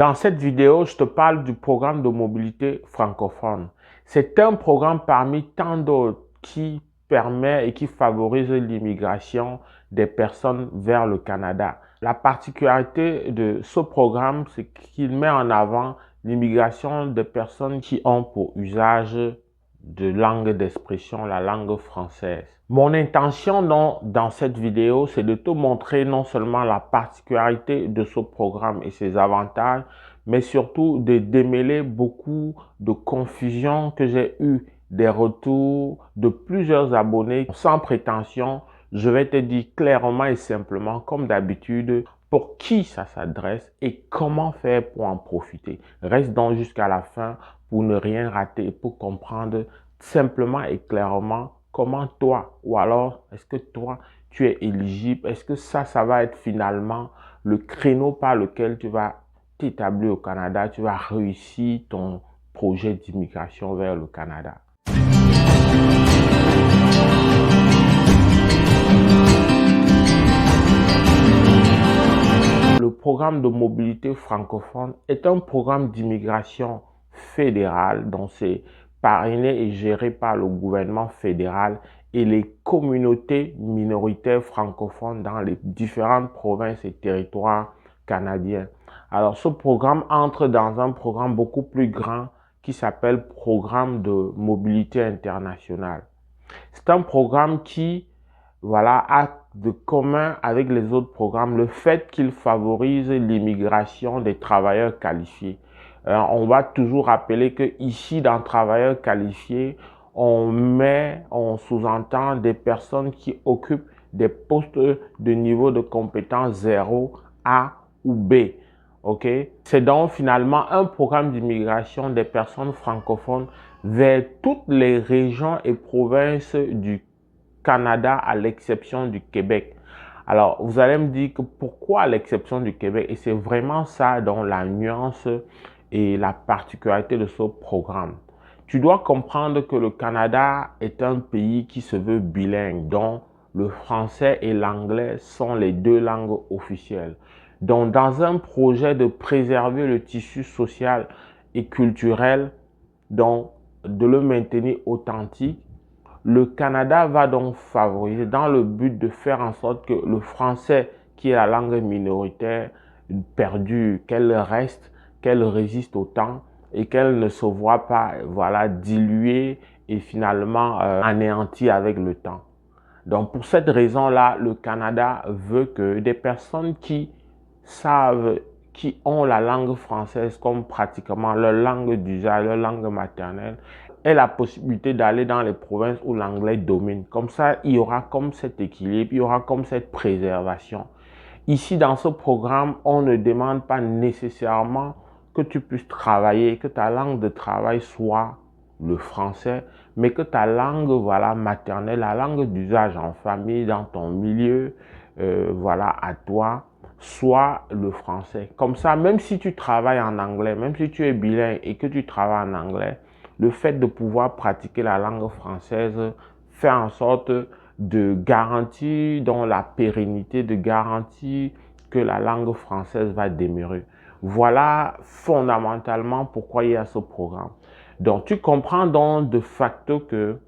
Dans cette vidéo, je te parle du programme de mobilité francophone. C'est un programme parmi tant d'autres qui permet et qui favorise l'immigration des personnes vers le Canada. La particularité de ce programme, c'est qu'il met en avant l'immigration des personnes qui ont pour usage de langue d'expression, la langue française. Mon intention dans cette vidéo, c'est de te montrer non seulement la particularité de ce programme et ses avantages, mais surtout de démêler beaucoup de confusion que j'ai eu des retours de plusieurs abonnés. Sans prétention, je vais te dire clairement et simplement, comme d'habitude, pour qui ça s'adresse et comment faire pour en profiter. Reste donc jusqu'à la fin pour ne rien rater et pour comprendre simplement et clairement comment toi, ou alors est-ce que toi, tu es éligible, est-ce que ça va être finalement le créneau par lequel tu vas t'établir au Canada, tu vas réussir ton projet d'immigration vers le Canada. Le programme de mobilité francophone est un programme d'immigration fédéral dont c'est parrainé et géré par le gouvernement fédéral et les communautés minoritaires francophones dans les différentes provinces et territoires canadiens. Alors, ce programme entre dans un programme beaucoup plus grand qui s'appelle Programme de mobilité internationale. C'est un programme qui a de commun avec les autres programmes le fait qu'il favorise l'immigration des travailleurs qualifiés. On va toujours rappeler que ici, dans travailleurs qualifiés, on sous-entend des personnes qui occupent des postes de niveau de compétence 0, A ou B. Okay? C'est donc finalement un programme d'immigration des personnes francophones vers toutes les régions et provinces du Canada à l'exception du Québec. Alors, vous allez me dire que pourquoi à l'exception du Québec? Et c'est vraiment ça dans la nuance et la particularité de ce programme. Tu dois comprendre que le Canada est un pays qui se veut bilingue, dont le français et l'anglais sont les deux langues officielles. Donc, dans un projet de préserver le tissu social et culturel, donc de le maintenir authentique, le Canada va donc favoriser dans le but de faire en sorte que le français, qui est la langue minoritaire, perdure, qu'elle reste, qu'elle résiste au temps et qu'elle ne se voit pas diluée et finalement anéantie avec le temps. Donc pour cette raison-là, le Canada veut que des personnes qui savent, qui ont la langue française comme pratiquement leur langue d'usage, leur langue maternelle, aient la possibilité d'aller dans les provinces où l'anglais domine. Comme ça, il y aura comme cet équilibre, il y aura comme cette préservation. Ici, dans ce programme, on ne demande pas nécessairement que tu puisses travailler, que ta langue de travail soit le français, mais que ta langue maternelle, la langue d'usage en famille, dans ton milieu, à toi, soit le français. Comme ça, même si tu travailles en anglais, même si tu es bilingue et que tu travailles en anglais, le fait de pouvoir pratiquer la langue française fait en sorte de garantir dans la pérennité, de garantir que la langue française va demeurer. Voilà fondamentalement pourquoi il y a ce programme. Donc, tu comprends donc de facto que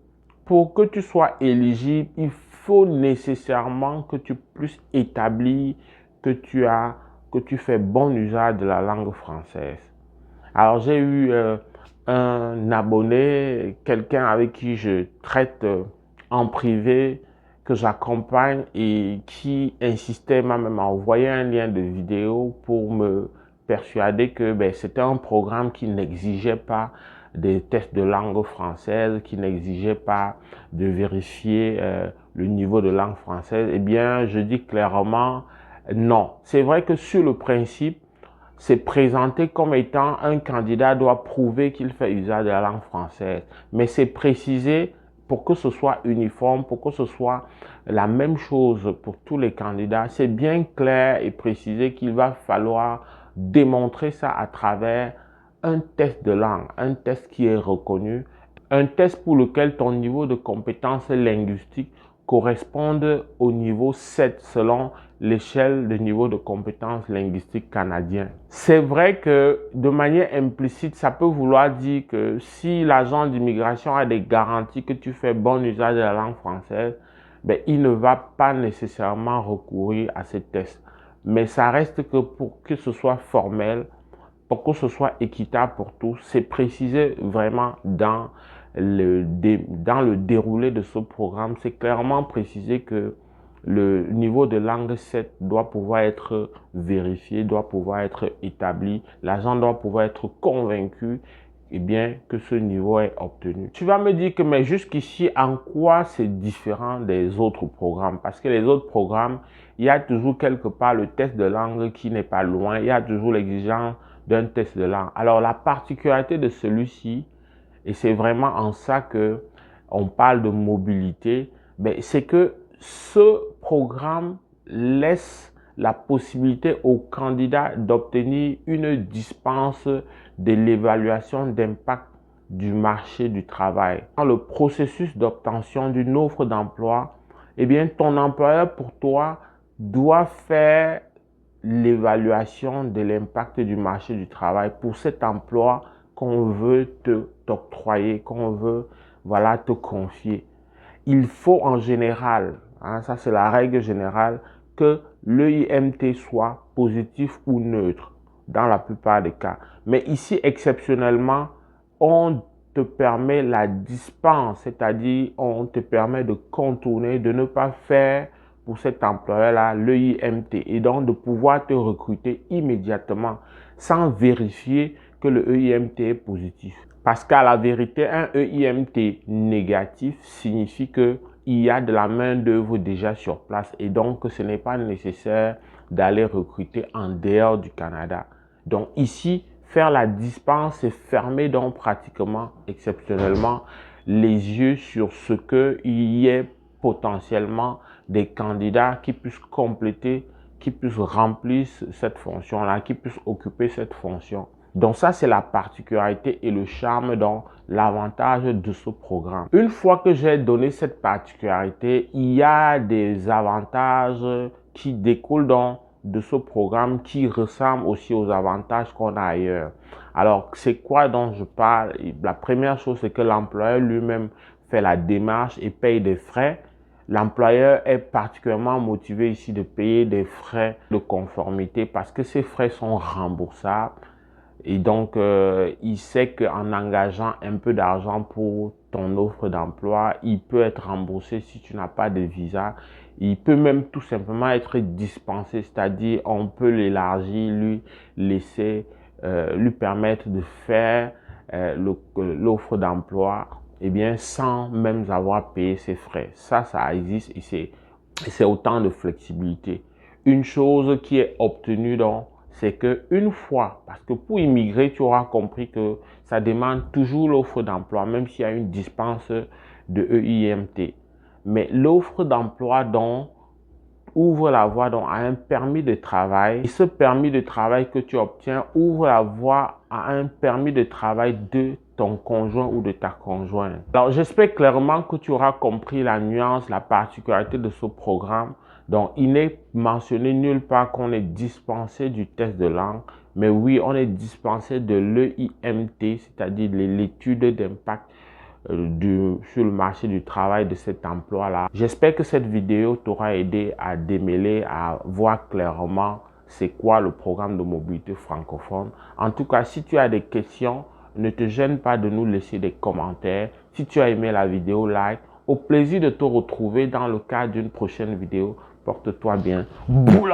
pour que tu sois éligible, il faut nécessairement que tu puisses établir que tu fais bon usage de la langue française. Alors, j'ai eu un abonné, quelqu'un avec qui je traite en privé, que j'accompagne et qui insistait même à envoyer un lien de vidéo pour me persuader que c'était un programme qui n'exigeait pas des tests de langue française, qui n'exigeait pas de vérifier le niveau de langue française. Eh bien, je dis clairement non. C'est vrai que sur le principe, c'est présenté comme étant un candidat doit prouver qu'il fait usage de la langue française. Mais c'est précisé pour que ce soit uniforme, pour que ce soit la même chose pour tous les candidats. C'est bien clair et précisé qu'il va falloir démontrer ça à travers un test de langue, un test qui est reconnu, un test pour lequel ton niveau de compétence linguistique corresponde au niveau 7 selon l'échelle de niveau de compétences linguistiques canadien. C'est vrai que de manière implicite, ça peut vouloir dire que si l'agent d'immigration a des garanties que tu fais bon usage de la langue française, ben, il ne va pas nécessairement recourir à ces tests. Mais ça reste que pour que ce soit formel, pour que ce soit équitable pour tous, c'est précisé vraiment dans le déroulé de ce programme. C'est clairement précisé que le niveau de langue 7 doit pouvoir être vérifié, doit pouvoir être établi. L'agent doit pouvoir être convaincu que ce niveau est obtenu. Tu vas me dire que mais jusqu'ici, en quoi c'est différent des autres programmes? Parce que les autres programmes, il y a toujours quelque part le test de langue qui n'est pas loin. Il y a toujours l'exigence d'un test de langue. Alors la particularité de celui-ci, et c'est vraiment en ça que on parle de mobilité, c'est que ce programme laisse la possibilité aux candidats d'obtenir une dispense de l'évaluation d'impact du marché du travail. Dans le processus d'obtention d'une offre d'emploi, ton employeur pour toi doit faire l'évaluation de l'impact du marché du travail pour cet emploi qu'on veut t'octroyer, qu'on veut te confier. Il faut en général, ça c'est la règle générale, que l'EIMT soit positif ou neutre dans la plupart des cas. Mais ici, exceptionnellement, on te permet la dispense, c'est-à-dire on te permet de contourner, de ne pas faire pour cet employeur-là l'EIMT et donc de pouvoir te recruter immédiatement sans vérifier que le EIMT est positif. Parce qu'à la vérité, un EIMT négatif signifie qu'il y a de la main-d'œuvre déjà sur place et donc ce n'est pas nécessaire d'aller recruter en dehors du Canada. Donc ici, faire la dispense, c'est fermer donc pratiquement, exceptionnellement, les yeux sur ce qu'il y ait potentiellement des candidats qui puissent compléter, qui puissent remplir cette fonction-là, qui puissent occuper cette fonction. Donc ça, c'est la particularité et le charme, donc l'avantage de ce programme. Une fois que j'ai donné cette particularité, il y a des avantages qui découlent donc de ce programme qui ressemblent aussi aux avantages qu'on a ailleurs. Alors, c'est quoi dont je parle? La première chose, c'est que l'employeur lui-même fait la démarche et paye des frais. L'employeur est particulièrement motivé ici de payer des frais de conformité parce que ces frais sont remboursables. Et donc, il sait qu'en engageant un peu d'argent pour ton offre d'emploi, il peut être remboursé si tu n'as pas de visa. Il peut même tout simplement être dispensé, c'est-à-dire on peut l'élargir, lui laisser, lui permettre de faire l'offre d'emploi sans même avoir payé ses frais. Ça existe et c'est autant de flexibilité. Une chose qui est obtenue donc, c'est qu'une fois, parce que pour immigrer, tu auras compris que ça demande toujours l'offre d'emploi, même s'il y a une dispense de EIMT. Mais l'offre d'emploi donc ouvre la voie donc à un permis de travail. Et ce permis de travail que tu obtiens ouvre la voie à un permis de travail de ton conjoint ou de ta conjointe. Alors, j'espère clairement que tu auras compris la nuance, la particularité de ce programme. Donc, il n'est mentionné nulle part qu'on est dispensé du test de langue, mais oui, on est dispensé de l'EIMT, c'est-à-dire l'étude d'impact sur le marché du travail de cet emploi-là. J'espère que cette vidéo t'aura aidé à démêler, à voir clairement c'est quoi le programme de mobilité francophone. En tout cas, si tu as des questions, ne te gêne pas de nous laisser des commentaires. Si tu as aimé la vidéo, like. Au plaisir de te retrouver dans le cadre d'une prochaine vidéo. Porte-toi bien. Boula!